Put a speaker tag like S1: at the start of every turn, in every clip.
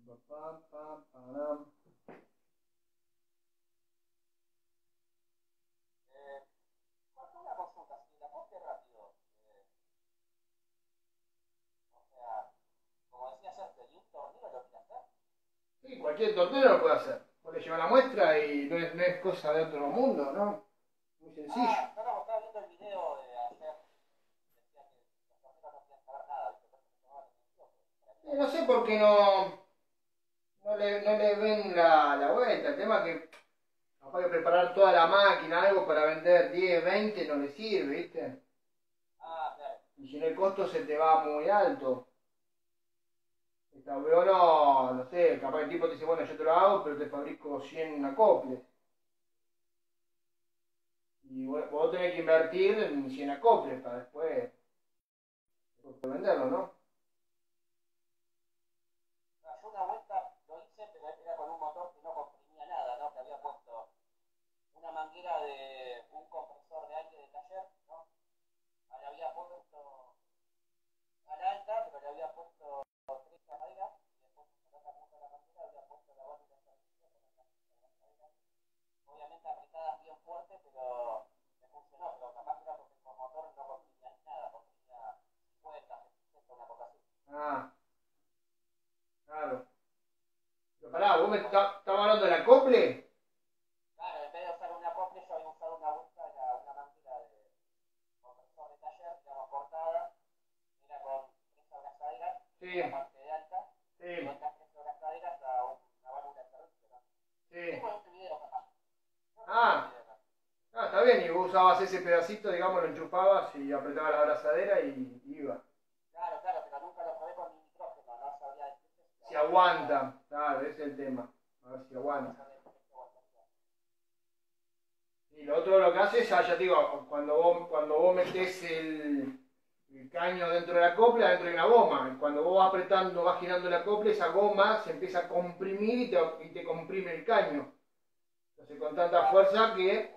S1: Pam, pam, param.
S2: Marco, una consulta, si la copia rápido, o sea, como decía Sergio, y un torneo lo quiere hacer.
S1: Sí, cualquier tornero lo puede hacer. Vos le llevas la muestra y no es cosa de otro mundo, ¿no? Muy sencillo.
S2: No, no, estaba viendo el video de ayer, decía que los torneros no querían saber nada, ¿viste? Por eso me llamaba la atención, pero para mí
S1: No sé por qué no le ven la vuelta. El tema es que capaz que preparar toda la máquina, algo para vender 10, 20 no le sirve, ¿viste?
S2: claro.
S1: Y si no el costo se te va muy alto. Está bueno, no sé, capaz el tipo te dice, bueno, yo te lo hago, pero te fabrico 100 acoples. Y vos tenés que invertir en 100 acoples para después venderlo, ¿no?
S2: Yo una vuelta lo hice, pero era con un motor que no comprimía nada, ¿no? Que había puesto una manguera de un compresor de aire de taller, ¿no? Le había puesto a la alta, pero le había puesto tres caderas y después con otra punta de la manguera había puesto la válvula de servicio con las caderas, obviamente apretadas bien fuerte, pero me funcionó, pero capaz que era porque el motor no comprimía nada, comprimía 50, 60, una cosa así.
S1: Ah, claro. Pero pará, vos me estabas hablando del acople.
S2: Claro, en vez de usar una acople, yo había usado una vuelta, una manguera de compresor de taller, digamos, cortada, era con tres abrazaderas,
S1: Sí,
S2: la parte de alta, y con
S1: sí,
S2: estas tres abrazaderas una válvula de servicio, ¿no?
S1: sí.
S2: Tengo este video capaz. No tengo este
S1: Ah,
S2: video acá.
S1: está bien, y vos usabas ese pedacito, digamos, lo enchufabas y apretabas la abrazadera y iba.
S2: Claro, claro, pero nunca lo probé con mi nitrógeno, no sabría decirte
S1: Si
S2: si aguanta.
S1: aguanta, claro, ese es el tema. A ver si
S2: No
S1: aguanta.
S2: sabría decirte si aguantaría.
S1: Y lo otro lo que hace es, ya te digo, cuando vos metés el caño dentro de la copla, dentro de una goma. Y cuando vos vas apretando, vas girando la copla, esa goma se empieza a comprimir y te comprime el caño. Entonces con tanta fuerza que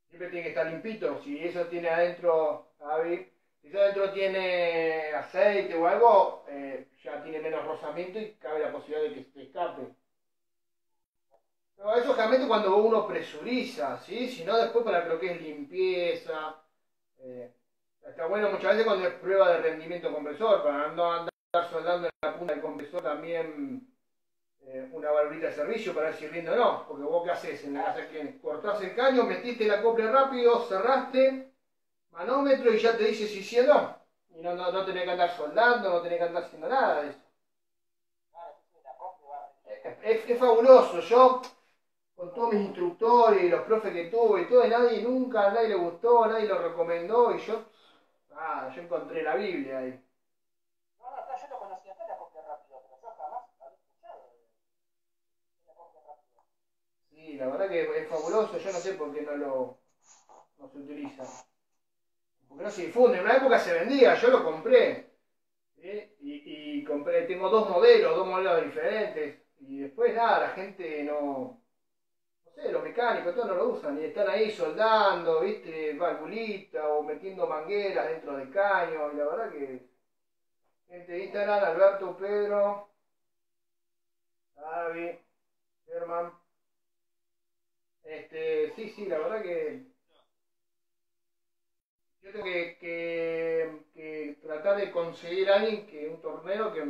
S1: siempre tiene que estar limpito. Si eso tiene adentro, Javi, si eso adentro tiene aceite o algo, ya tiene menos rozamiento y cabe la posibilidad de que se escape. Pero eso realmente cuando uno presuriza, ¿sí? Si no, después para lo que es limpieza. eh, Está bueno muchas veces cuando es prueba de rendimiento compresor, para no andar soldando en la punta del compresor también una valvulita de servicio para ver si rinde o no. Porque vos qué haces en la casa que cortás el caño, metiste la copla rápido, cerraste, manómetro y ya te dice si sí o no. Y no tenés que andar soldando, no tenés que andar haciendo nada de eso.
S2: Claro, sí, la acople va a rendir.
S1: Es fabuloso. Yo con todos mis instructores y los profes que tuve y todo, nunca a nadie le gustó, nadie lo recomendó y yo encontré la Biblia ahí.
S2: No, no, acá yo lo conocí acá la acople rápido, pero yo jamás había escuchado de la acople rápido.
S1: Sí, la verdad que es fabuloso, yo no sé por qué no se utiliza. Porque no se difunde, en una época se vendía, yo lo compré. ¿Sí? Y compré, tengo dos modelos diferentes. Y después nada, la gente no sé, los mecánicos, todos no lo usan. Y están ahí soldando, viste, valvulita o metiendo mangueras dentro del caño. Y la verdad que gente de Instagram, Alberto, Pedro, David, Germán. Sí, la verdad que yo tengo que tratar de conseguir a alguien un tornero que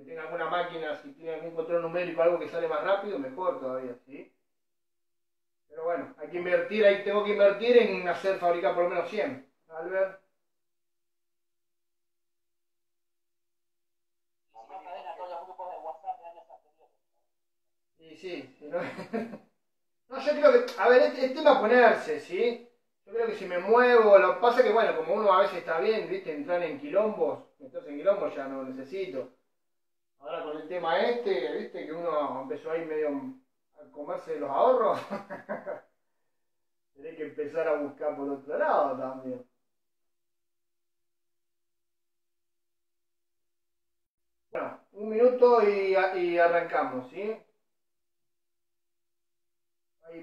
S1: tenga alguna máquina, si tiene algún control numérico, algo que sale más rápido, mejor todavía, ¿sí? Pero bueno, hay que invertir, ahí tengo que invertir en hacer fabricar por lo menos 100. Albert.
S2: Y si no, cadena todos los grupos de WhatsApp de años anteriores.
S1: Y sí, ¿no? No, yo creo que, a ver, este tema es ponerse, ¿sí? Yo creo que si me muevo, lo que pasa es que, bueno, como uno a veces está bien, ¿viste? Entrar en quilombos, entonces en quilombos ya no necesito. Ahora con el tema ¿viste? Que uno empezó ahí medio a comerse los ahorros. Tenés que empezar a buscar por otro lado también. Bueno, un minuto y arrancamos, ¿sí?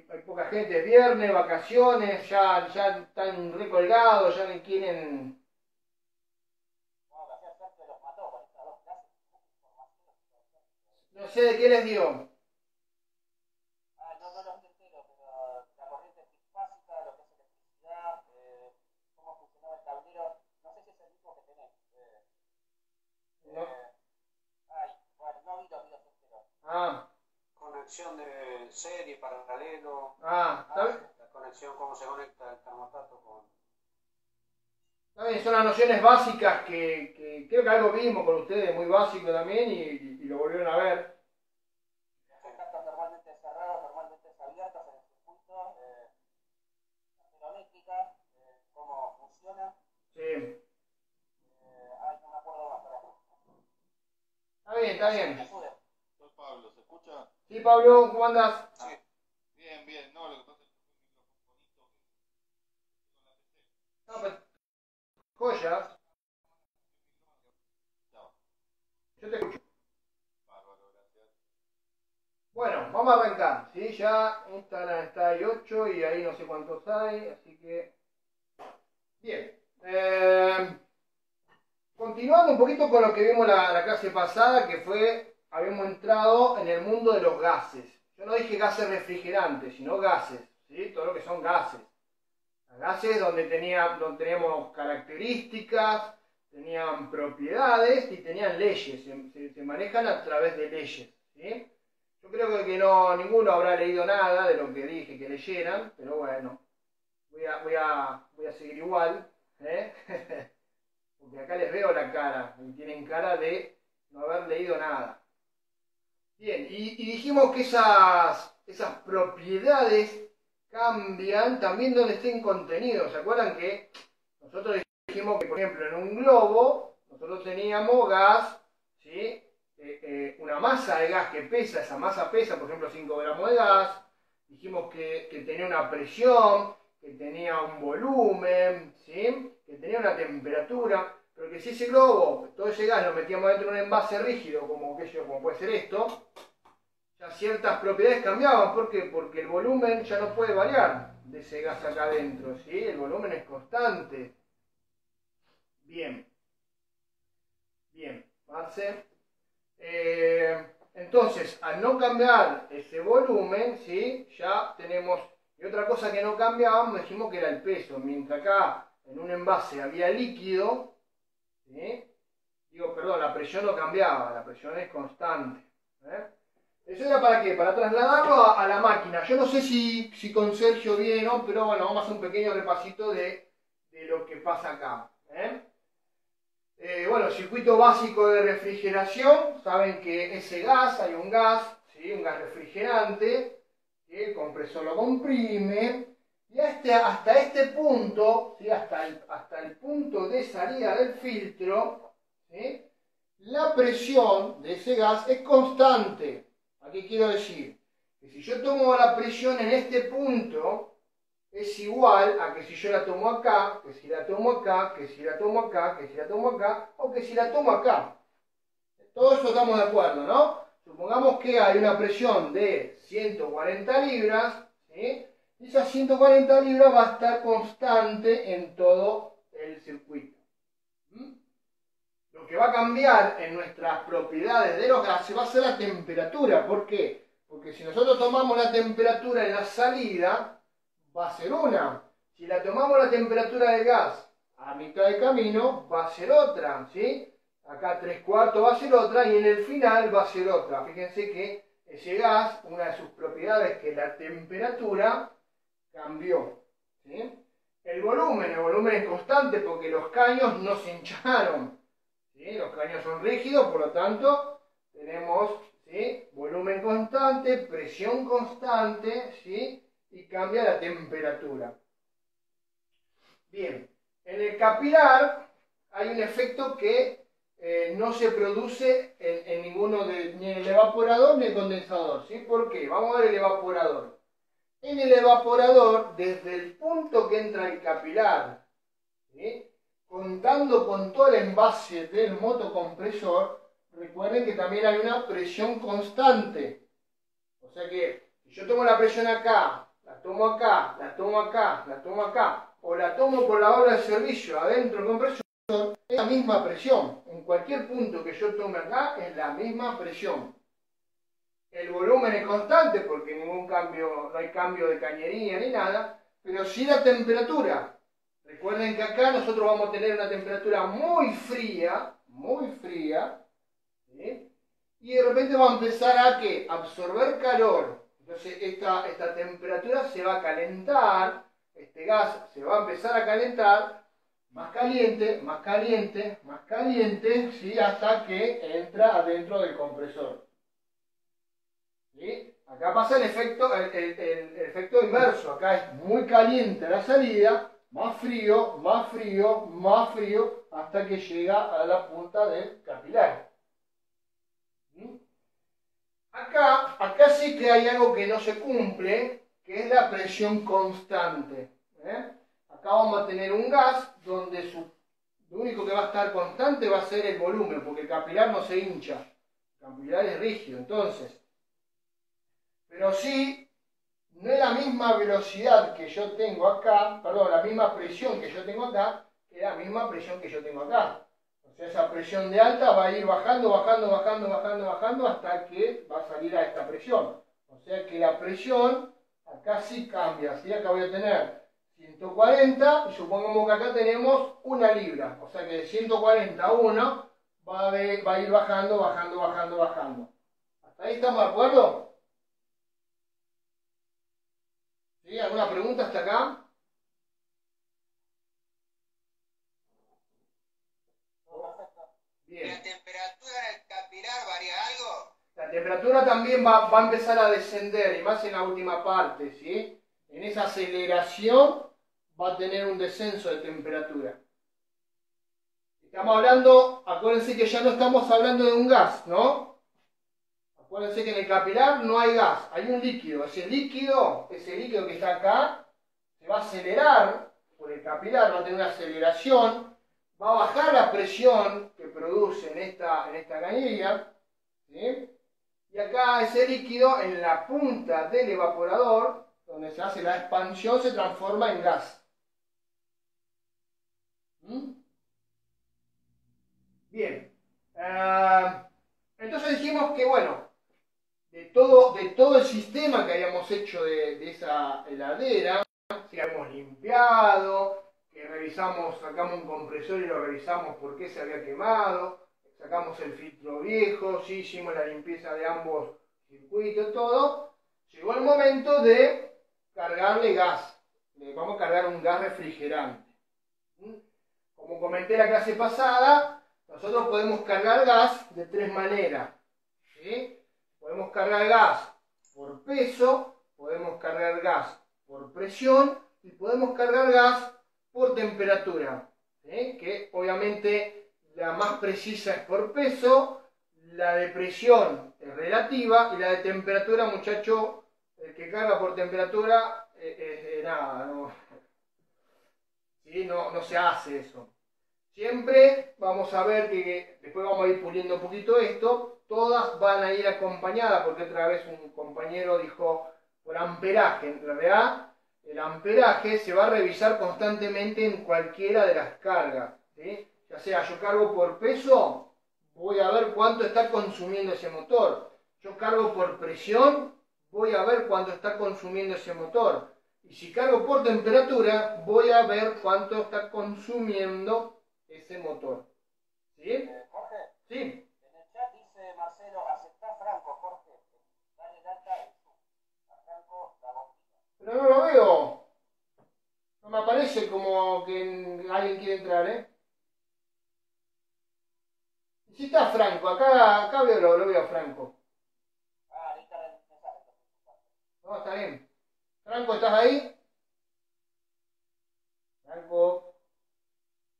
S1: Hay poca gente, es viernes, vacaciones, ya están recolgados, ya no quieren.
S2: No, que ayer Sergio los mató con estas dos clases. Información.
S1: sé de qué les dio.
S2: Ah, no, no lo entero, pero la corriente básica, lo que es electricidad, cómo funcionaba el tablero, no sé si es el mismo que tenés.
S1: No.
S2: Ay, bueno, no vi los videos enteros.
S1: Ah,
S3: Conexión de serie, paralelo,
S1: está bien.
S3: la conexión, cómo se conecta el termostato con...
S1: Está bien, son las nociones básicas que creo que algo vimos con ustedes, muy básico también, y lo volvieron a ver.
S2: Los contactos normalmente cerrados, normalmente abiertos en el circuito, la ferométrica, cómo funciona.
S1: Sí.
S2: Ay, no me acuerdo más, pero...
S1: Está bien, está bien.
S4: Soy Pablo, ¿se escucha?
S1: Sí, Pablo, ¿cómo andas?
S4: Sí. Bien, bien. No, lo que pasa es que fue un micrófono bonito que con la PC.
S1: No, pues, joya,
S4: Chao.
S1: yo te escucho.
S4: Bárbaro, gracias.
S1: Bueno, vamos a arrancar, ¿sí? Ya Instagram está ahí 8 y ahí no sé cuántos hay, así que... Bien. Continuando un poquito con lo que vimos la clase pasada, que fue, habíamos entrado en el mundo de los gases. Yo no dije gases refrigerantes, sino gases, ¿sí? Todo lo que son gases. Gases donde teníamos características, tenían propiedades y tenían leyes, se manejan a través de leyes, ¿sí? Yo creo que no, ninguno habrá leído nada de lo que dije que leyeran, pero bueno, voy a seguir igual, ¿eh? Porque acá les veo la cara, y tienen cara de no haber leído nada. Bien, y dijimos que esas propiedades cambian también donde estén contenidos. ¿Se acuerdan que nosotros dijimos que, por ejemplo, en un globo nosotros teníamos gas, ¿sí? Una masa de gas que pesa, esa masa pesa, por ejemplo, 5 gramos de gas. Dijimos que tenía una presión, que tenía un volumen, ¿sí? Que tenía una temperatura, pero que si ese globo, todo ese gas lo metíamos dentro de un envase rígido, como puede ser esto, ya ciertas propiedades cambiaban. ¿Por qué? Porque el volumen ya no puede variar de ese gas acá adentro, ¿sí? El volumen es constante. Bien. Bien, Marce. Entonces, al no cambiar ese volumen, ¿sí? Ya tenemos... Y otra cosa que no cambiábamos, dijimos que era el peso. Mientras acá en un envase había líquido, ¿sí? La presión no cambiaba, la presión es constante. ¿Eso era para qué? Para trasladarlo a la máquina. Yo no sé si con Sergio viene, ¿no? Pero bueno, vamos a hacer un pequeño repasito de lo que pasa acá. Bueno, circuito básico de refrigeración. Saben que ese gas, hay un gas, ¿sí? Un gas refrigerante, que el compresor lo comprime. Y hasta este punto, ¿sí? hasta el punto de salida del filtro, ¿sí? La presión de ese gas es constante. ¿A qué quiero decir? Que si yo tomo la presión en este punto, es igual a que si yo la tomo acá, que si la tomo acá, que si la tomo acá, que si la tomo acá, o que si la tomo acá. Todo eso estamos de acuerdo, ¿no? Supongamos que hay una presión de 140 libras, ¿sí? Y esa 140 libras va a estar constante en todo el circuito. Lo que va a cambiar en nuestras propiedades de los gases va a ser la temperatura. ¿Por qué? Porque si nosotros tomamos la temperatura en la salida, va a ser una. Si la tomamos la temperatura del gas a mitad de camino, va a ser otra, ¿sí? Acá 3/4 va a ser otra y en el final va a ser otra. Fíjense que ese gas, una de sus propiedades es que la temperatura cambió, ¿sí? El volumen es constante porque los caños no se hincharon, ¿sí? Los caños son rígidos, por lo tanto tenemos, ¿sí? Volumen constante, presión constante, ¿sí? Y cambia la temperatura. Bien, en el capilar hay un efecto que no se produce en ninguno ni en el evaporador ni en el condensador, ¿sí? ¿Por qué? Vamos a ver el evaporador. En el evaporador, desde el punto que entra el capilar, ¿sí? Contando con todo el envase del motocompresor, recuerden que también hay una presión constante. O sea que si yo tomo la presión acá, la tomo acá, la tomo acá, la tomo acá, o la tomo por la válvula de servicio adentro del compresor, es la misma presión. En cualquier punto que yo tome acá es la misma presión. El volumen es constante porque no hay cambio de cañería ni nada, pero sí la temperatura. Recuerden que acá nosotros vamos a tener una temperatura muy fría, ¿sí? Y de repente va a empezar a ¿qué? Absorber calor. Entonces esta temperatura se va a calentar, este gas se va a empezar a calentar, más caliente, más caliente, más caliente, ¿sí? Hasta que entra adentro del compresor. ¿Sí? Acá pasa el efecto inverso. Acá es muy caliente la salida, más frío, más frío, más frío, hasta que llega a la punta del capilar. ¿Sí? Acá sí que hay algo que no se cumple, que es la presión constante. Acá vamos a tener un gas donde lo único que va a estar constante va a ser el volumen, porque el capilar no se hincha. El capilar es rígido, entonces. Pero sí, no es la misma velocidad que yo tengo acá, perdón, la misma presión que yo tengo acá, que la misma presión que yo tengo acá. O sea, esa presión de alta va a ir bajando, bajando, bajando, bajando, bajando, hasta que va a salir a esta presión. O sea que la presión acá sí cambia. ¿Sí? Acá voy a tener 140 y supongamos que acá tenemos 1 libra. O sea que de 140 a 1 va a ir bajando, bajando, bajando, bajando. ¿Hasta ahí estamos de acuerdo? ¿Sí? ¿Alguna pregunta hasta acá? Bien.
S5: ¿La temperatura del capilar varía algo?
S1: La temperatura también va a empezar a descender, y más en la última parte, ¿sí? En esa aceleración va a tener un descenso de temperatura. Estamos hablando, acuérdense que ya no estamos hablando de un gas, ¿no? Acuérdense que en el capilar no hay gas, hay un líquido. Ese líquido que está acá, se va a acelerar por el capilar, va a tener una aceleración, va a bajar la presión que produce en esta cañería, ¿sí? Y acá ese líquido en la punta del evaporador, donde se hace la expansión, se transforma en gas. ¿Mm? Bien. Entonces dijimos que, bueno, de todo el sistema que habíamos hecho de esa heladera, que habíamos limpiado, que revisamos, sacamos un compresor y lo revisamos por qué se había quemado, sacamos el filtro viejo, sí, hicimos la limpieza de ambos circuitos, todo. Llegó el momento de cargarle gas. Le vamos a cargar un gas refrigerante. Como comenté la clase pasada, nosotros podemos cargar gas de 3 maneras. ¿Sí? Podemos cargar gas por peso, podemos cargar gas por presión y podemos cargar gas por temperatura. ¿Sí? Que obviamente la más precisa es por peso, la de presión es relativa y la de temperatura, muchacho, el que carga por temperatura, nada, no, ¿sí? No se hace eso. Siempre vamos a ver que después vamos a ir puliendo un poquito esto, todas van a ir acompañadas, porque otra vez un compañero dijo por amperaje. En realidad, el amperaje se va a revisar constantemente en cualquiera de las cargas, ¿sí? Ya sea yo cargo por peso, voy a ver cuánto está consumiendo ese motor. Yo cargo por presión, voy a ver cuánto está consumiendo ese motor. Y si cargo por temperatura, voy a ver cuánto está consumiendo ese motor. ¿Sí?
S2: Jorge,
S1: Sí.
S2: en el chat dice Marcelo, aceptá Franco, Jorge. Dale el alta a Franco la bombilla.
S1: Pero no lo veo. No me aparece como que alguien quiere entrar, ¿eh? Y si está Franco, acá lo veo Franco.
S2: Ah, ahí está el mensaje.
S1: No, está bien. Franco, ¿estás ahí? Franco.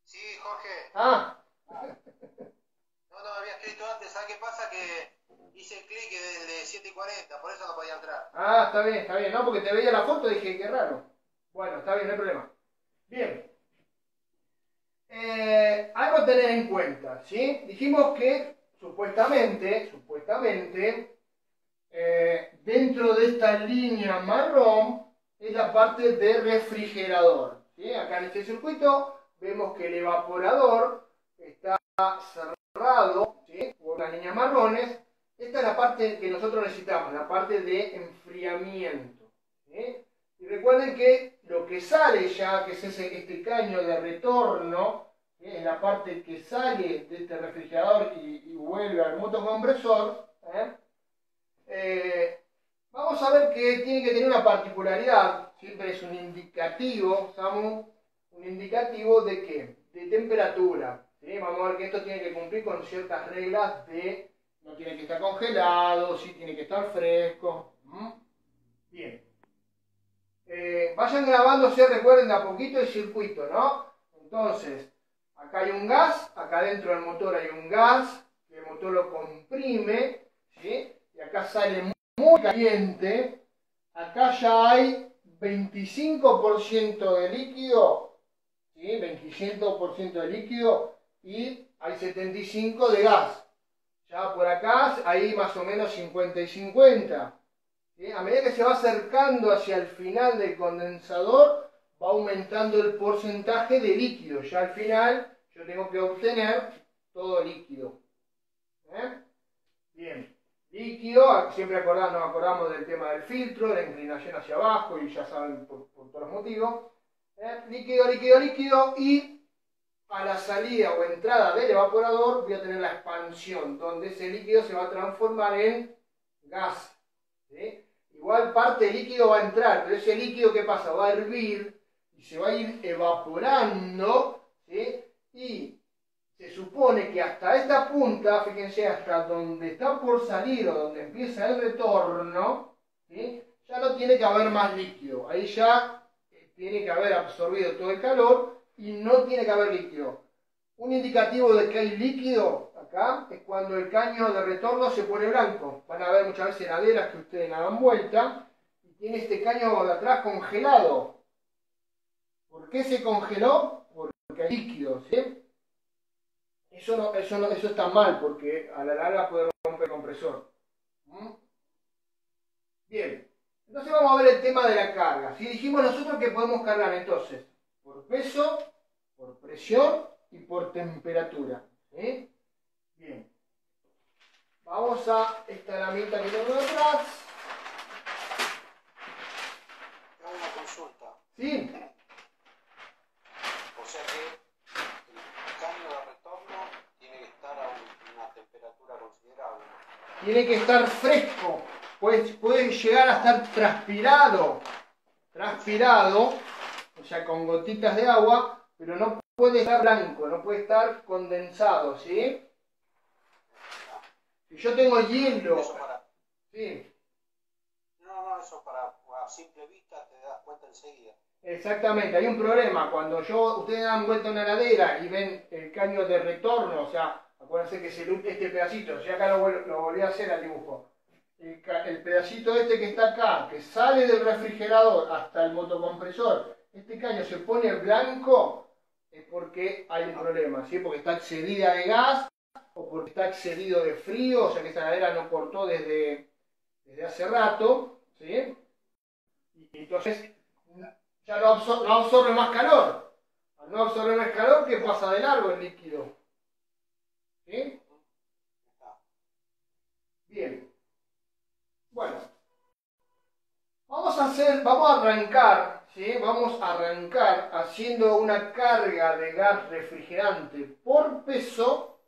S5: Sí, Jorge.
S1: Ah,
S5: No había escrito antes. ¿Sabes qué pasa? Que hice clic desde 7:40, por eso no podía entrar.
S1: ah, está bien, está bien. No, porque te veía la foto y dije, qué raro. Bueno, está bien, no hay problema. Bien. Algo a tener en cuenta, ¿sí? Dijimos que supuestamente, dentro de esta línea marrón es la parte de refrigerador, ¿sí? Acá en este circuito vemos que el evaporador está cerrado, ¿sí? Por las líneas marrones. Esta es la parte que nosotros necesitamos, la parte de enfriamiento. ¿Sí? Y recuerden que lo que sale ya, que es este caño de retorno, ¿sí? Es la parte que sale de este refrigerador y vuelve al motocompresor. Vamos a ver que tiene que tener una particularidad, siempre es un indicativo, Samu, un indicativo de qué, de temperatura. ¿Sí? Vamos a ver que esto tiene que cumplir con ciertas reglas de no tiene que estar congelado, sí tiene que estar fresco. Bien. Vayan grabándose, recuerden de a poquito el circuito, ¿no? Entonces, acá hay un gas, acá dentro del motor hay un gas, que el motor lo comprime, ¿sí? Y acá sale muy caliente. Acá ya hay 25% de líquido, ¿sí? 25% de líquido y hay 75% de gas. Ya por acá hay más o menos 50 y 50. ¿Sí? A medida que se va acercando hacia el final del condensador, va aumentando el porcentaje de líquido. Ya al final yo tengo que obtener todo líquido. Bien. Líquido, siempre nos acordamos del tema del filtro, la inclinación hacia abajo, y ya saben por todos los motivos. Líquido, líquido, líquido, y a la salida o entrada del evaporador voy a tener la expansión, donde ese líquido se va a transformar en gas. ¿Sí? Igual parte del líquido va a entrar, pero ese líquido, ¿qué pasa? Va a hervir y se va a ir evaporando, ¿sí? Y se supone que hasta esta punta, fíjense, hasta donde está por salir o donde empieza el retorno, ¿sí? Ya no tiene que haber más líquido. Ahí ya tiene que haber absorbido todo el calor y no tiene que haber líquido. Un indicativo de que hay líquido acá es cuando el caño de retorno se pone blanco. Van a ver muchas veces heladeras que ustedes la dan vuelta y tiene este caño de atrás congelado. ¿Por qué se congeló? Porque hay líquido, ¿sí? Eso está mal, porque a la larga puede romper el compresor. Bien, entonces vamos a ver el tema de la carga. Si dijimos nosotros que podemos cargar entonces por peso, por presión y por temperatura. ¿Sí? Bien. Vamos a esta herramienta que tengo detrás.
S3: Tengo una consulta.
S1: ¿Sí?
S3: O sea que el caño de retorno tiene que estar a una temperatura considerable.
S1: Tiene que estar fresco. Puede llegar a estar transpirado, o sea, con gotitas de agua, pero no puede estar blanco, no puede estar condensado, ¿sí? Si yo tengo hielo,
S3: Eso para,
S1: ¿sí?
S3: no, eso para a simple vista te das cuenta enseguida.
S1: Exactamente, hay un problema. Cuando ustedes dan vuelta a una heladera y ven el caño de retorno, o sea, acuérdense que este pedacito, si acá lo volví a hacer al dibujo, el pedacito este que está acá, que sale del refrigerador hasta el motocompresor, este caño se pone blanco, es porque hay un problema, ¿sí? Porque está excedida de gas o porque está excedido de frío, o sea que esta heladera no cortó desde hace rato, ¿sí? Y entonces ya no absorbe más calor. Al no absorber más calor, ¿qué pasa de largo el líquido? ¿Sí? Bien. Bueno, vamos a arrancar, ¿sí? Vamos a arrancar haciendo una carga de gas refrigerante por peso,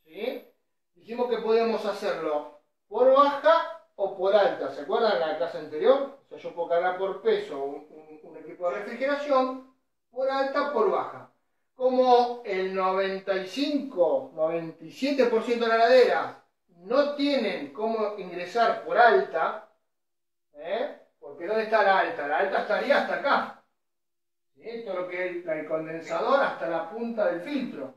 S1: ¿sí? Dijimos que podíamos hacerlo por baja o por alta, ¿se acuerdan de la clase anterior? O sea, yo puedo cargar por peso un equipo de refrigeración, por alta, por baja. Como el 95-97% de la heladera no tienen cómo ingresar por alta, porque ¿dónde está la alta? La alta estaría hasta acá. ¿Sí? Todo lo que es el condensador hasta la punta del filtro.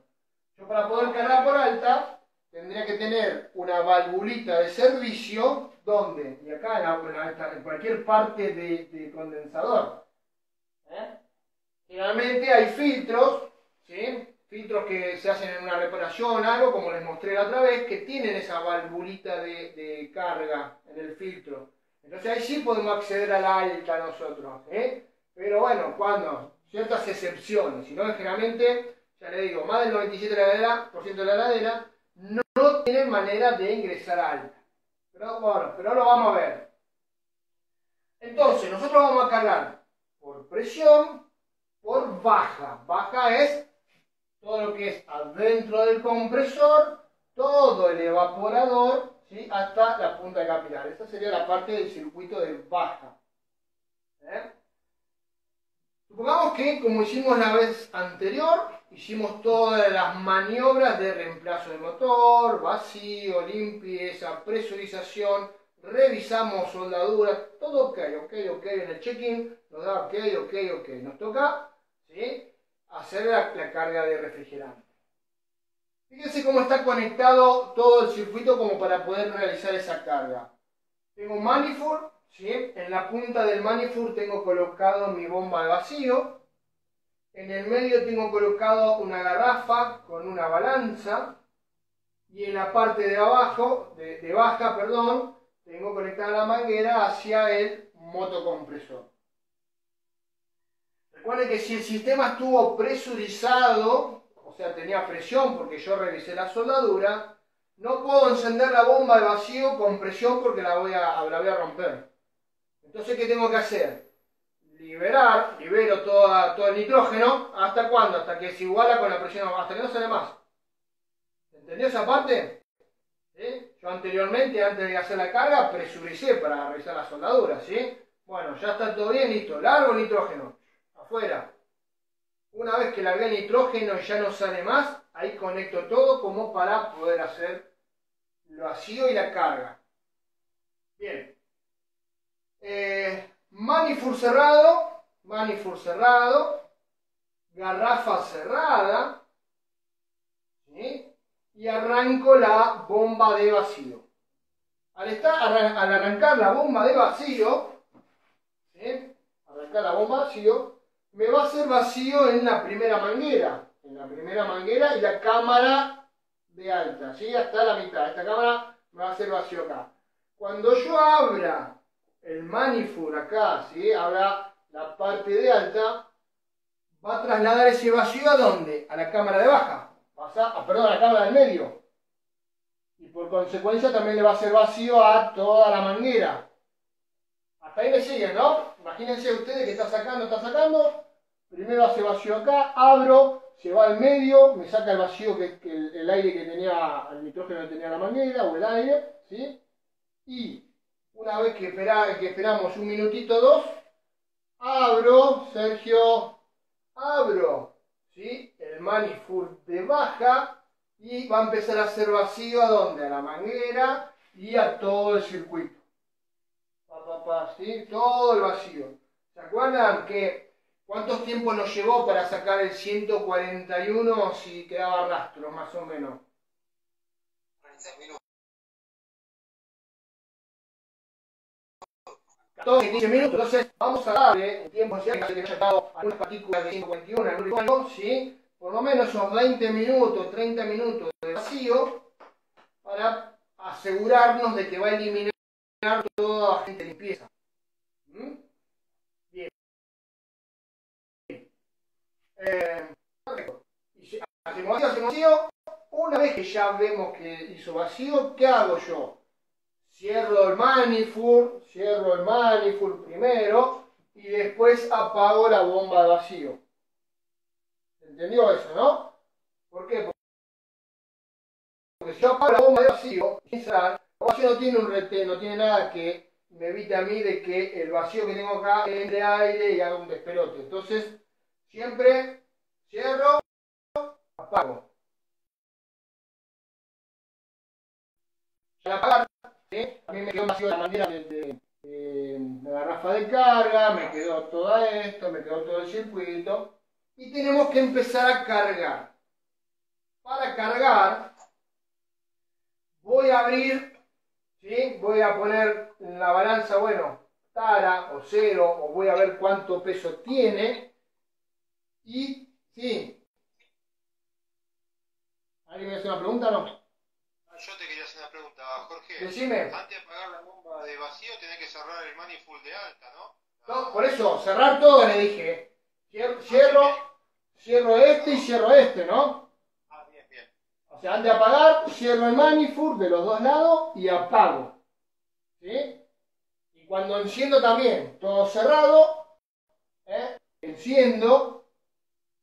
S1: Yo para poder cargar por alta tendría que tener una valvulita de servicio, ¿dónde? Y acá en cualquier parte de condensador. Generalmente hay filtros, ¿sí? Filtros que se hacen en una reparación, algo como les mostré la otra vez, que tienen esa valvulita de carga en el filtro. Entonces ahí sí podemos acceder a la alta nosotros, pero bueno, cuando ciertas excepciones, si no, generalmente, ya le digo, más del 97% de la heladera no tienen manera de ingresar a alta. Pero bueno, pero lo vamos a ver. Entonces, nosotros vamos a cargar por presión, por baja. Baja es todo lo que es adentro del compresor, todo el evaporador, ¿sí? Hasta la punta de capilar. Esta sería la parte del circuito de baja. Supongamos que, como hicimos la vez anterior, hicimos todas las maniobras de reemplazo de motor, vacío, limpieza, presurización, revisamos soldadura, todo ok, en el check-in nos da ok. Nos toca, ¿sí?, hacer la carga de refrigerante. Fíjense cómo está conectado todo el circuito como para poder realizar esa carga. Tengo un manifold, ¿sí? En la punta del manifold tengo colocado mi bomba de vacío. En el medio tengo colocado una garrafa con una balanza. Y en la parte de abajo, de baja, perdón, tengo conectada la manguera hacia el motocompresor. Recuerden que si el sistema estuvo presurizado, o sea, tenía presión porque yo revisé la soldadura, no puedo encender la bomba de vacío con presión porque la voy a romper. Entonces, ¿qué tengo que hacer? Libero todo el nitrógeno. ¿Hasta cuándo? Hasta que se iguala con la presión, hasta que no sale más. ¿Entendió esa parte? ¿Sí? Yo anteriormente, antes de hacer la carga, presuricé para revisar la soldadura, ¿sí? Bueno, ya está todo bien, listo. Largo el nitrógeno. Afuera. Una vez que largué el nitrógeno y ya no sale más, ahí conecto todo como para poder hacer el vacío y la carga. Bien. Manifold cerrado, garrafa cerrada, ¿sí? Y arranco la bomba de vacío. Al arrancar la bomba de vacío, ¿sí?, me va a hacer vacío en la primera manguera. Y la cámara de alta, ¿sí?, hasta la mitad. Esta cámara me va a hacer vacío acá. Cuando yo abra el manifold acá, ¿sí?, abra la parte de alta, va a trasladar ese vacío ¿a dónde? A la cámara de baja. Perdón, a la cámara del medio. Y por consecuencia también le va a hacer vacío a toda la manguera. Hasta ahí me siguen, ¿no? Imagínense ustedes que está sacando. Primero hace vacío acá, abro, se va al medio, me saca el vacío, el aire que tenía, el nitrógeno que tenía la manguera, o el aire, ¿sí? Y una vez que esperamos un minutito, dos, abro, ¿sí?, el manifold de baja y va a empezar a hacer vacío ¿a dónde? A la manguera y a todo el circuito. ¿Sí? Todo el vacío. ¿Se acuerdan que cuántos tiempos nos llevó para sacar el 141 si quedaba rastro, más o menos?
S5: 36 minutos.
S1: 14, 15 minutos. Entonces vamos a darle un tiempo que haya sacado algunas partículas de 141, ¿sí?, por lo menos esos 20 minutos, 30 minutos de vacío para asegurarnos de que va a eliminar toda agente de limpieza. Bien. Hacemos vacío. Una vez que ya vemos que hizo vacío, ¿qué hago yo? Cierro el manifold primero y después apago la bomba de vacío. ¿Entendió eso, no? ¿Por qué? Porque si yo apago la bomba de vacío, el vacío no tiene un retén, no tiene nada que me evite a mí de que el vacío que tengo acá entre aire y haga un despelote. Entonces, siempre cierro, apago. Al apagar, ¿sí?, a mí me quedó vacío la manguera de la garrafa de carga, me quedó todo esto, me quedó todo el circuito. Y tenemos que empezar a cargar. Para cargar, voy a abrir, ¿sí?, voy a poner en la balanza, bueno, tara o cero, o voy a ver cuánto peso tiene. Y, ¿sí? ¿Alguien me hace una pregunta o no?
S3: Yo te quería hacer una pregunta, Jorge.
S1: Decime.
S3: Antes de apagar la bomba de vacío tenés que cerrar el manifold de alta, ¿no?
S1: No, por eso, cerrar todo le dije. Cierro este y cierro este, ¿no?
S3: Ah, bien.
S1: O sea, antes de apagar, cierro el manifold de los dos lados y apago. ¿sí? Y cuando enciendo también, todo cerrado, enciendo,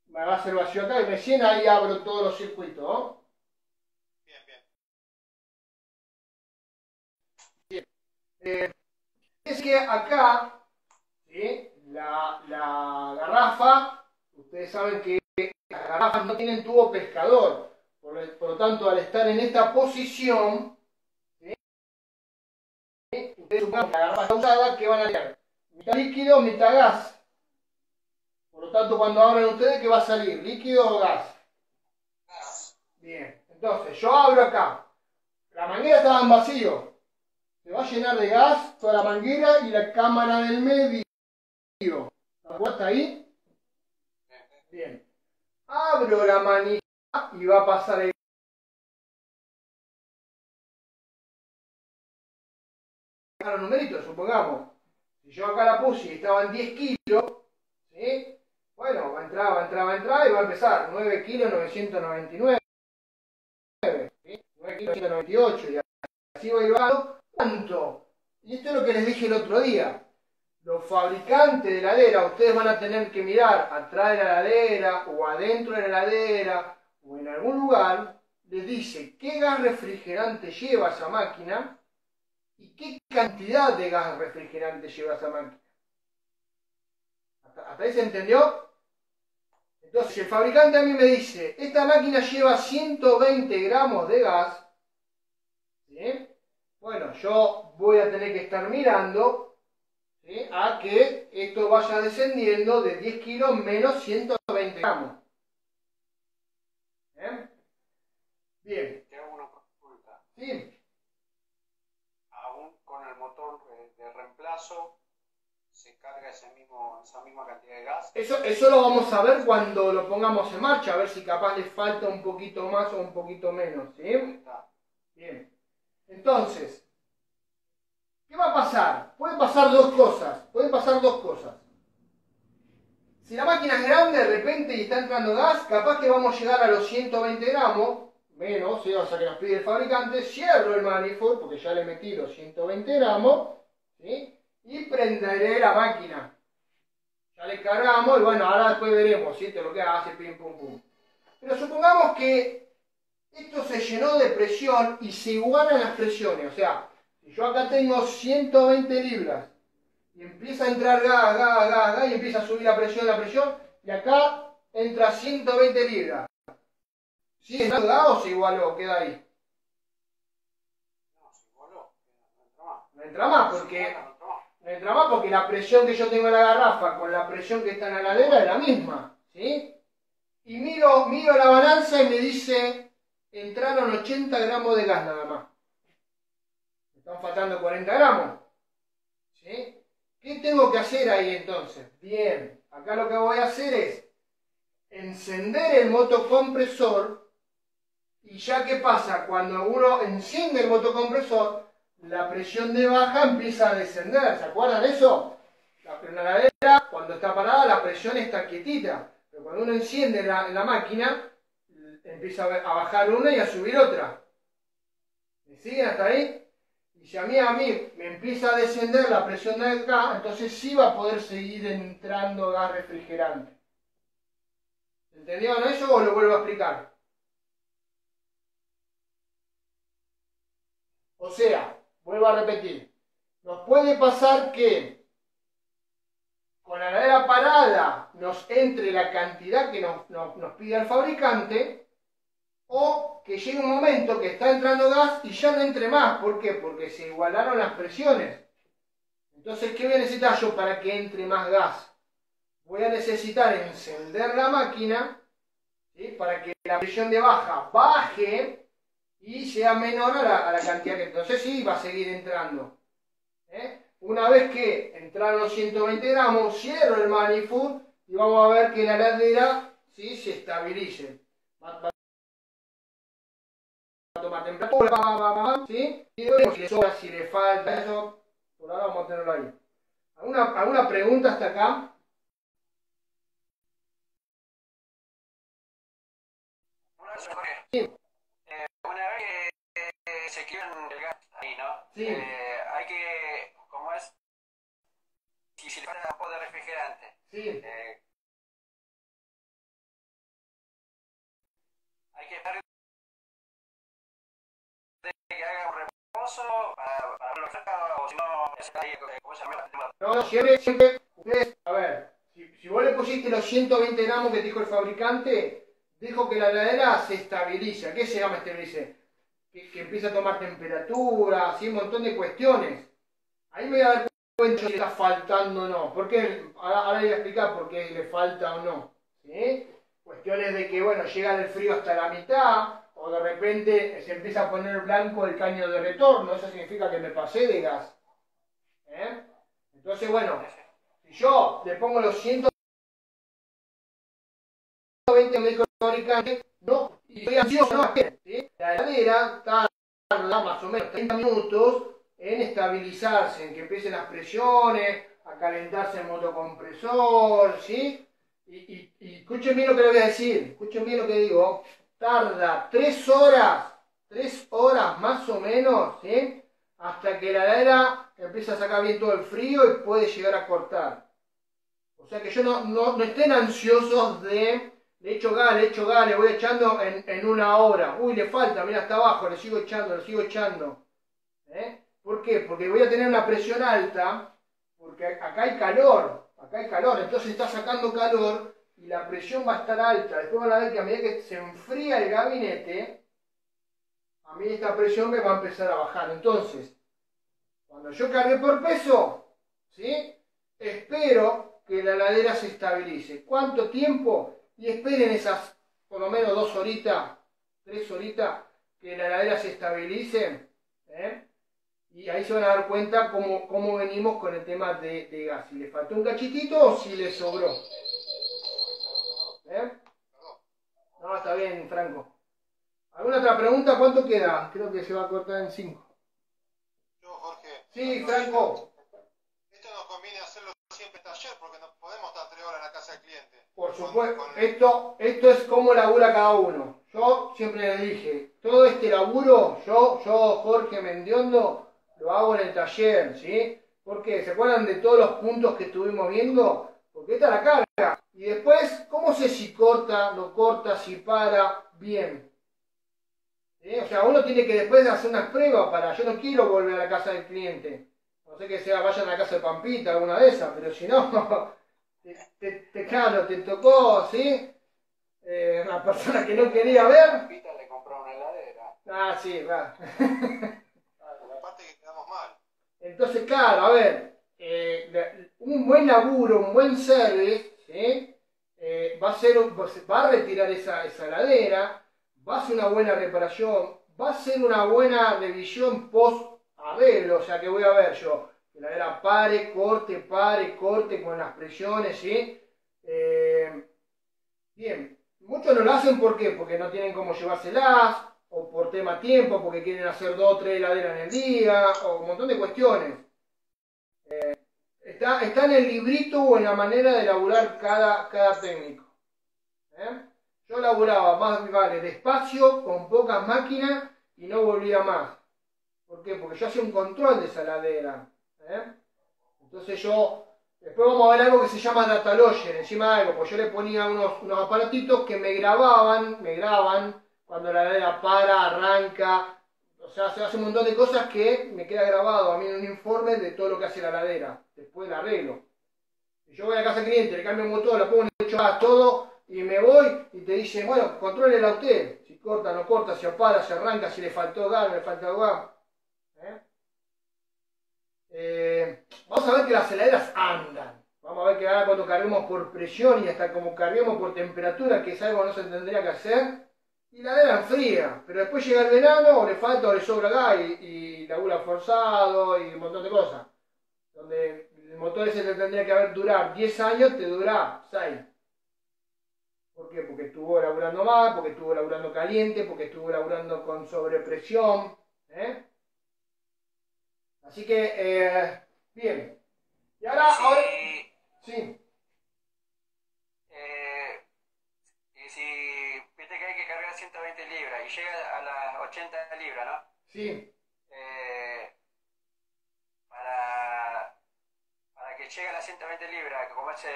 S1: me va a hacer vacío acá y recién ahí abro todos los circuitos, ¿no?
S4: Bien, bien.
S1: Es que acá, ¿sí? La garrafa, ustedes saben que las garrafas no tienen tubo pescador, por lo tanto, al estar en esta posición, ¿sí? Ustedes supongan que la garrafa está usada, ¿qué van a tener? Mitad líquido, mitad gas. Por lo tanto, cuando abran ustedes, ¿qué va a salir? ¿Líquido o gas?
S5: Gas.
S1: Bien, entonces yo abro acá. La manguera estaba en vacío. Se va a llenar de gas toda la manguera y la cámara del medio. ¿Hasta ahí? Bien. Abro la manija y va a pasar el numerito, supongamos. Si yo acá la puse y estaban 10 kilos, ¿sí? Bueno, va a entrar y va a empezar. 9 kilos 999, ¿sí? 9 kilos 998 y así va a ir bajando. ¿Cuánto? Y esto es lo que les dije el otro día. Los fabricantes de heladera, ustedes van a tener que mirar atrás de la heladera o adentro de la heladera o en algún lugar, les dice qué gas refrigerante lleva esa máquina y qué cantidad de gas refrigerante lleva esa máquina. ¿Hasta ahí se entendió? Entonces, si el fabricante a mí me dice, esta máquina lleva 120 gramos de gas, ¿sí? Bueno, yo voy a tener que estar mirando, ¿sí? A que esto vaya descendiendo de 10 kilos menos 120 gramos. ¿Bien? Bien.
S3: Te hago una consulta.
S1: Sí.
S3: Aún con el motor de reemplazo, ¿se carga esa misma cantidad de gas?
S1: Eso lo vamos a ver cuando lo pongamos en marcha, a ver si capaz le falta un poquito más o un poquito menos, ¿sí?
S3: Ahí está.
S1: Bien. Entonces, ¿qué va a pasar? Pueden pasar dos cosas. Si la máquina es grande de repente y está entrando gas, capaz que vamos a llegar a los 120 gramos, menos, ¿sí? O sea que nos pide el fabricante, cierro el manifold, porque ya le he metido 120 gramos, ¿sí? Y prenderé la máquina. Ya le cargamos y bueno, ahora después veremos, ¿sí? Lo que hace, pim, pum, pum. Pero supongamos que esto se llenó de presión y se igualan las presiones. O sea, si yo acá tengo 120 libras y empieza a entrar gas, y empieza a subir la presión, y acá entra 120 libras. ¿Sigue entrando gas o se igualó? Queda ahí.
S3: No, se igualó. No entra más.
S1: No entra más porque...
S3: No entra más.
S1: No entra más porque la presión que yo tengo en la garrafa con la presión que está en la heladera es la misma, ¿sí? Y miro la balanza y me dice, entraron 80 gramos de gas nada más. Me están faltando 40 gramos, ¿sí? ¿Qué tengo que hacer ahí entonces? Bien, acá lo que voy a hacer es encender el motocompresor y ya que pasa, cuando uno enciende el motocompresor, la presión de baja empieza a descender. ¿Se acuerdan de eso? En la heladera, cuando está parada, la presión está quietita. Pero cuando uno enciende la máquina, empieza a bajar una y a subir otra. ¿Me siguen hasta ahí? Y si a mí me empieza a descender la presión de acá, entonces sí va a poder seguir entrando gas refrigerante. ¿Entendieron eso o lo vuelvo a explicar? O sea, vuelvo a repetir, nos puede pasar que con la heladera parada nos entre la cantidad que nos pide el fabricante, o que llegue un momento que está entrando gas y ya no entre más. ¿Por qué? Porque se igualaron las presiones. Entonces, ¿qué voy a necesitar yo para que entre más gas? Voy a necesitar encender la máquina, ¿sí? Para que la presión de baja baje y sea menor a la cantidad que... Entonces sí, va a seguir entrando. Una vez que entraron los 120 gramos, cierro el manifold y vamos a ver que la heladera, ¿sí?, se estabilice. Va a tomar temperatura, ¿sí? Y luego si le sobra, si le falta eso, por ahora vamos a tenerlo ahí. ¿Alguna pregunta hasta acá?
S2: Sí. Una vez que se quedan el gas ahí, ¿no?
S1: Sí.
S3: hay que, ¿cómo es? Si le falta un poco de refrigerante,
S1: Sí.
S3: hay que esperar que haga un reposo para verlo cerca, o si no, ¿cómo se llama?
S1: No, siempre, ustedes, a ver, si vos le pusiste los 120 gramos que te dijo el fabricante, dejo que la heladera se estabilice. ¿Qué se llama estabilice? Que empieza a tomar temperatura, así un montón de cuestiones. Ahí me voy a dar cuenta si está faltando o no. Porque ahora voy a explicar por qué le falta o no. ¿Sí? Cuestiones de que, bueno, llega el frío hasta la mitad, o de repente se empieza a poner blanco el caño de retorno. Eso significa que me pasé de gas. ¿Eh? Entonces, bueno, si yo le pongo los 120 que me dijo el fabricante, no, y estoy ansioso, no, ¿sí? La heladera tarda más o menos 30 minutos en estabilizarse, en que empiecen las presiones, a calentarse el motocompresor, ¿sí? Y escuchen bien lo que le voy a decir, escuchen bien lo que digo, tarda 3 horas más o menos, ¿sí? Hasta que la heladera empieza a sacar bien todo el frío y puede llegar a cortar. O sea que yo no estén ansiosos de le echo gas, le voy echando en 1 hora. Uy, le falta, mira, hasta abajo, le sigo echando. ¿Por qué? Porque voy a tener una presión alta, porque acá hay calor, entonces está sacando calor y la presión va a estar alta. Después van a ver que a medida que se enfría el gabinete, a mí esta presión me va a empezar a bajar. Entonces, cuando yo cargué por peso, ¿sí? Espero que la heladera se estabilice. ¿Cuánto tiempo? Y esperen esas, por lo menos 2 horitas, 3 horitas, que la heladera se estabilice. Y ahí se van a dar cuenta cómo venimos con el tema de gas. Si le faltó un cachitito o si le sobró. No, está bien, Franco. ¿Alguna otra pregunta? ¿Cuánto queda? Creo que se va a cortar en 5.
S5: Yo, Jorge.
S1: Sí, Franco.
S5: Esto nos conviene hacerlo siempre en taller porque no podemos estar 3 horas en la casa del cliente.
S1: Por supuesto, esto es como labura cada uno. Yo siempre le dije, todo este laburo, yo Jorge Mendiondo, lo hago en el taller, ¿sí? ¿Por qué? ¿Se acuerdan de todos los puntos que estuvimos viendo? Porque esta es la carga. Y después, ¿cómo sé si corta, no corta, si para? Bien. ¿Sí? O sea, uno tiene que después hacer unas pruebas para, yo no quiero volver a la casa del cliente. No sé que sea, vayan a la casa de Pampita, alguna de esas, pero si no, claro, te tocó, ¿sí? Una persona que no quería ver.
S3: Pita le compró una heladera.
S1: Ah, sí, va.
S5: Aparte que quedamos mal.
S1: Entonces, claro, a ver, un buen laburo, un buen service, ¿sí? Va a retirar esa heladera, va a hacer una buena reparación, va a hacer una buena revisión post arreglo, o sea que voy a ver yo, que la heladera pare, corte con las presiones, ¿sí? Bien, muchos no lo hacen, ¿por qué? Porque no tienen cómo llevárselas, o por tema tiempo, porque quieren hacer 2 o 3 heladeras en el día, o un montón de cuestiones. Está en el librito o en la manera de laburar cada técnico. Yo laburaba más vale despacio, con pocas máquinas y no volvía más. ¿Por qué? Porque yo hacía un control de esa heladera. Entonces después vamos a ver algo que se llama data logger, encima de algo, pues yo le ponía unos aparatitos que me graban cuando la heladera para, arranca, o sea, se hace un montón de cosas que me queda grabado a mí en un informe de todo lo que hace la heladera, después del arreglo. Si yo voy a la casa del cliente, le cambio el motor, le pongo un hecho todo y me voy y te dicen, bueno, contrólela usted, si corta, no corta, si para, si arranca, si le faltó gas, no le faltó gas. Vamos a ver que las heladeras andan. Vamos a ver que ahora cuando carguemos por presión y hasta como carguemos por temperatura, que es algo que no se tendría que hacer, y la heladera enfría. Pero después llega el verano, o le falta o le sobra gas y labura forzado y un montón de cosas. Donde el motor ese te tendría que haber durar 10 años, te dura 6. ¿Por qué? Porque estuvo laburando mal, porque estuvo laburando caliente, porque estuvo laburando con sobrepresión. Así que, bien. Y ahora, sí.
S3: Y si viste que hay que cargar 120 libras y llega a las 80 libras, ¿no?
S1: Sí.
S3: que llega a las 120 libras, que como ese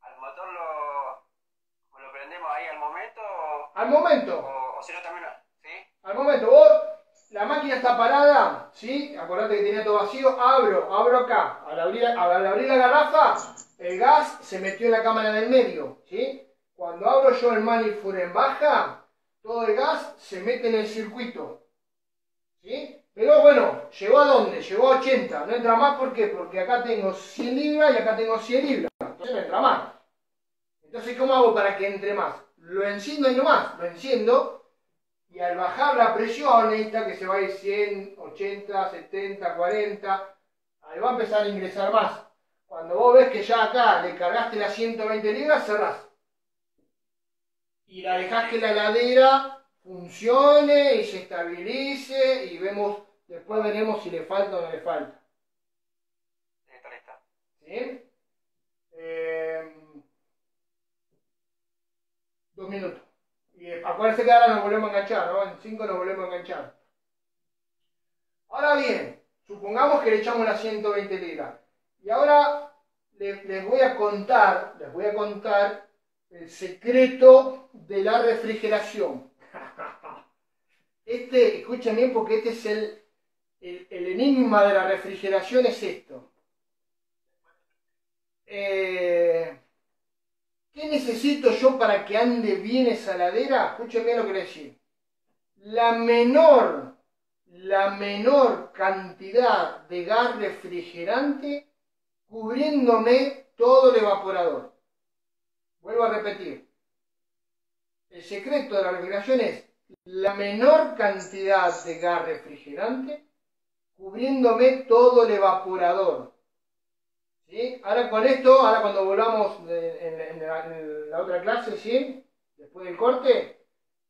S3: al motor lo prendemos ahí al momento,
S1: Al momento.
S3: o si no también, ¿sí?
S1: Al momento, vos, la máquina está parada, ¿sí? Acordate que tenía todo vacío, abro acá. Al abrir la garrafa, el gas se metió en la cámara del medio, ¿sí? Cuando abro yo el manifold en baja, todo el gas se mete en el circuito, ¿sí? Pero bueno, ¿llegó a dónde? Llegó a 80, no entra más, ¿por qué? Porque acá tengo 100 libras y acá tengo 100 libras, entonces no entra más. Entonces, ¿cómo hago para que entre más? Lo enciendo y no más, lo enciendo. Y al bajar la presión, esta que se va a ir 100, 80, 70, 40, ahí va a empezar a ingresar más. Cuando vos ves que ya acá le cargaste las 120 libras, cerrás. Y la dejás que la heladera funcione y se estabilice y después veremos si le falta o no le falta.
S3: Listo.
S1: ¿Sí? 2 minutos. Y acuérdense que ahora nos volvemos a enganchar, ¿no? En 5 nos volvemos a enganchar. Ahora bien, supongamos que le echamos las 120 libras. Y ahora les voy a contar el secreto de la refrigeración. Escuchen bien porque este es el enigma de la refrigeración, es esto. ¿Qué necesito yo para que ande bien esa heladera? Escuchen bien lo que les decir. La menor cantidad de gas refrigerante cubriéndome todo el evaporador. Vuelvo a repetir. El secreto de la refrigeración es la menor cantidad de gas refrigerante cubriéndome todo el evaporador. ¿Sí? Ahora con esto, cuando volvamos en la otra clase, ¿sí? Después del corte,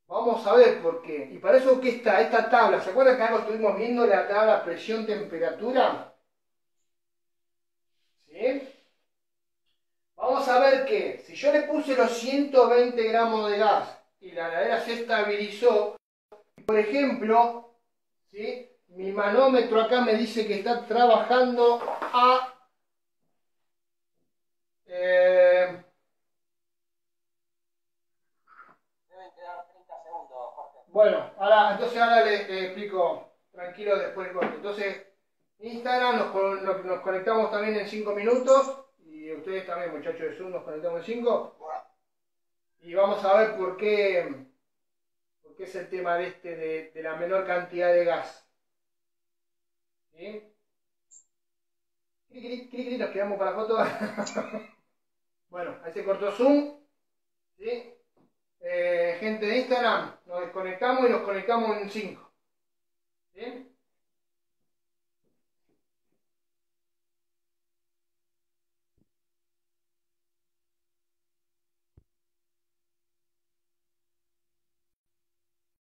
S1: vamos a ver por qué. Y para eso, ¿qué está? Esta tabla, ¿se acuerdan que algo estuvimos viendo la tabla presión-temperatura? ¿Sí? Vamos a ver que si yo le puse los 120 gramos de gas y la heladera se estabilizó, por ejemplo, ¿sí? Mi manómetro acá me dice que está trabajando a
S2: Deben quedar 30 segundos, Jorge.
S1: bueno, entonces ahora le explico tranquilo después del corte. Entonces, Instagram nos conectamos también en 5 minutos y ustedes también, muchachos de Zoom, nos conectamos en 5 y vamos a ver por qué es el tema de la menor cantidad de gas. ¿Sí? Nos quedamos para la foto. Bueno, ahí se cortó Zoom. ¿Sí? Gente de Instagram, nos desconectamos y nos conectamos en 5. ¿Sí?